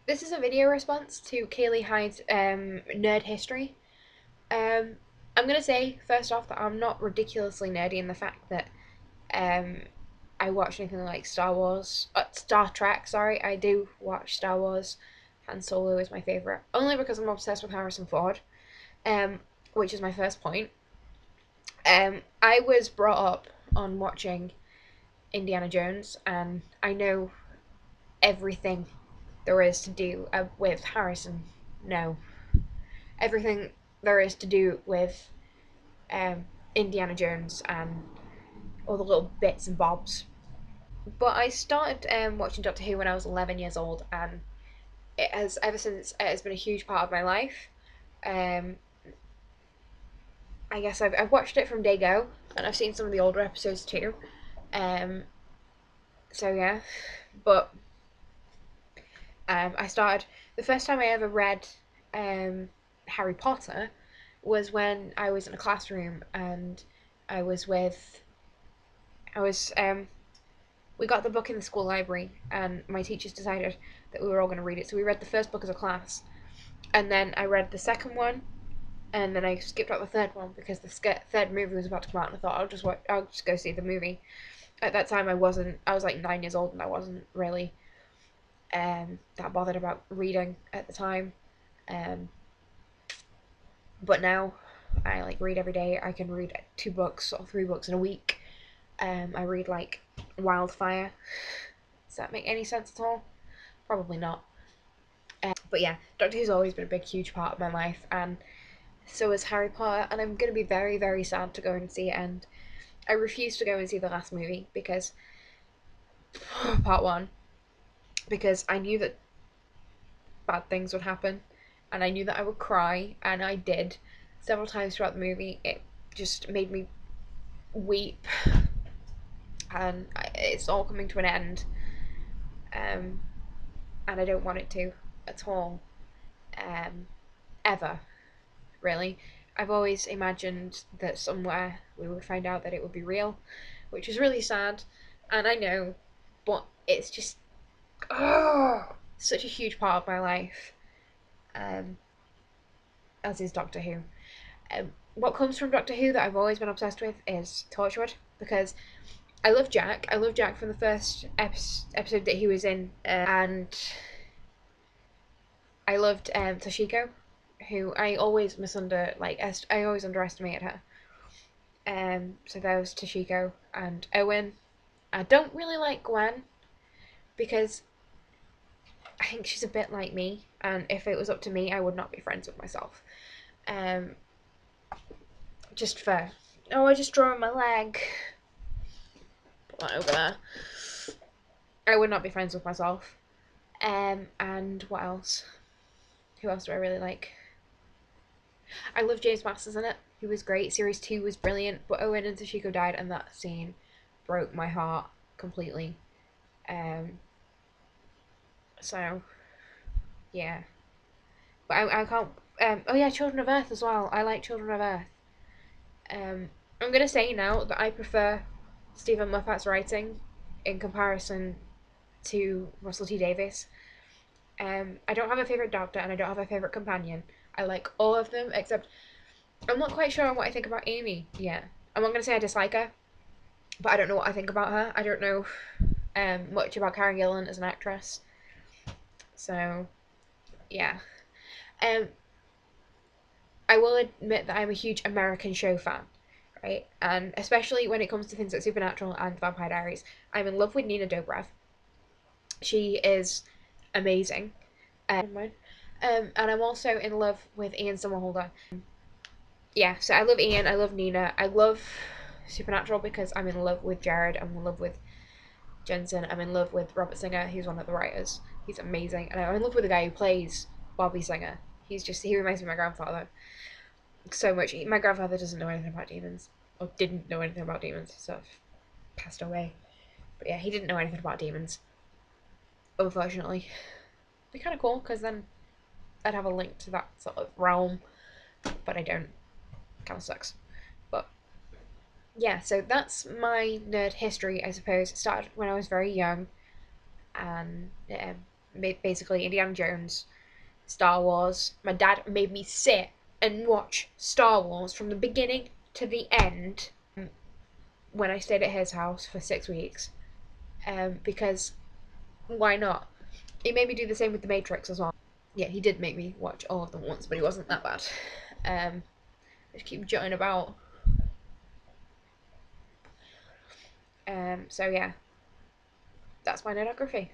This is a video response to Kaylee Hyde's nerd history. Um, I'm gonna say first off that I'm not ridiculously nerdy in the fact that um, I watch anything like Star Trek. Sorry, I do watch Star Wars. Han Solo is my favorite, only because I'm obsessed with Harrison Ford. Um, which is my first point. I was brought up on watching Indiana Jones, and I know everything there is to do with Harrison. No, everything there is to do with um, Indiana Jones and all the little bits and bobs. But I started watching Doctor Who when I was 11 years old, and it has ever since it has been a huge part of my life. Um, I guess I've watched it from day go, and I've seen some of the older episodes too. Um, so yeah, but I started the first time I ever read Harry Potter was when I was in a classroom and I was with I was we got the book in the school library and my teachers decided that we were all going to read it. So we read the first book as a class, and then I read the second one, and then I skipped out the third one because the third movie was about to come out, and I thought I'll just go see the movie. At that time, I was like 9 years old, and I wasn't really that bothered about reading at the time. Um, but now I like read every day. I can read 2 books or 3 books in a week. I read like wildfire. Does that make any sense at all? Probably not. But yeah, Doctor Who's always been a big, huge part of my life, and so is Harry Potter. And I'm gonna be very, very sad to go and see it. And I refuse to go and see the last movie because part one, because I knew that bad things would happen, and I knew that I would cry, and I did several times throughout the movie. It just made me weep, and it's all coming to an end, um, and I don't want it to at all, um, ever really. I've always imagined that somewhere we would find out that it would be real, which is really sad, and I know, but it's just such a huge part of my life, um, as is Doctor Who. What comes from Doctor Who that I've always been obsessed with is Torchwood, because I love Jack. I love Jack from the first episode that he was in, and I loved Toshiko, who I always I always underestimated her. So there was Toshiko and Owen. I don't really like Gwen because I think she's a bit like me, and if it was up to me, I would not be friends with myself. Um, just for I just draw on my leg. Put that over there. I would not be friends with myself. And what else? Who else do I really like? I love James Masters in it. He was great. Series 2 was brilliant, but Owen and Toshiko died, and that scene broke my heart completely. Um, so yeah, but I can't. Oh yeah, Children of Earth as well. I like Children of Earth. I'm gonna say now that I prefer Stephen Moffat's writing in comparison to Russell T Davies. I don't have a favorite Doctor, and I don't have a favorite companion. I like all of them except I'm not quite sure on what I think about Amy yet. I'm not gonna say I dislike her, but I don't know what I think about her. I don't know much about Karen Gillan as an actress. So yeah. Um, I will admit that I'm a huge American show fan, right? And especially when it comes to things like Supernatural and Vampire Diaries, I'm in love with Nina Dobrev. She is amazing. And I'm also in love with Ian Somerhalder. Yeah, so I love Ian, I love Nina, I love Supernatural because I'm in love with Jared, I'm in love with Jensen, I'm in love with Robert Singer, he's one of the writers. He's amazing. And I'm in love with the guy who plays Bobby Singer. He reminds me of my grandfather so much. My grandfather doesn't know anything about demons, or didn't know anything about demons, so passed away. But yeah, he didn't know anything about demons, unfortunately. Be kind of cool because then I'd have a link to that sort of realm, but I don't. Kind of sucks. But yeah, so that's my nerd history, I suppose. It started when I was very young, and basically Indiana Jones, Star Wars. My dad made me sit and watch Star Wars from the beginning to the end when I stayed at his house for 6 weeks. Because why not? He made me do the same with The Matrix as well. Yeah, he did make me watch all of them once, but he wasn't that bad. I just keep jutting about. So yeah, that's my nerdography.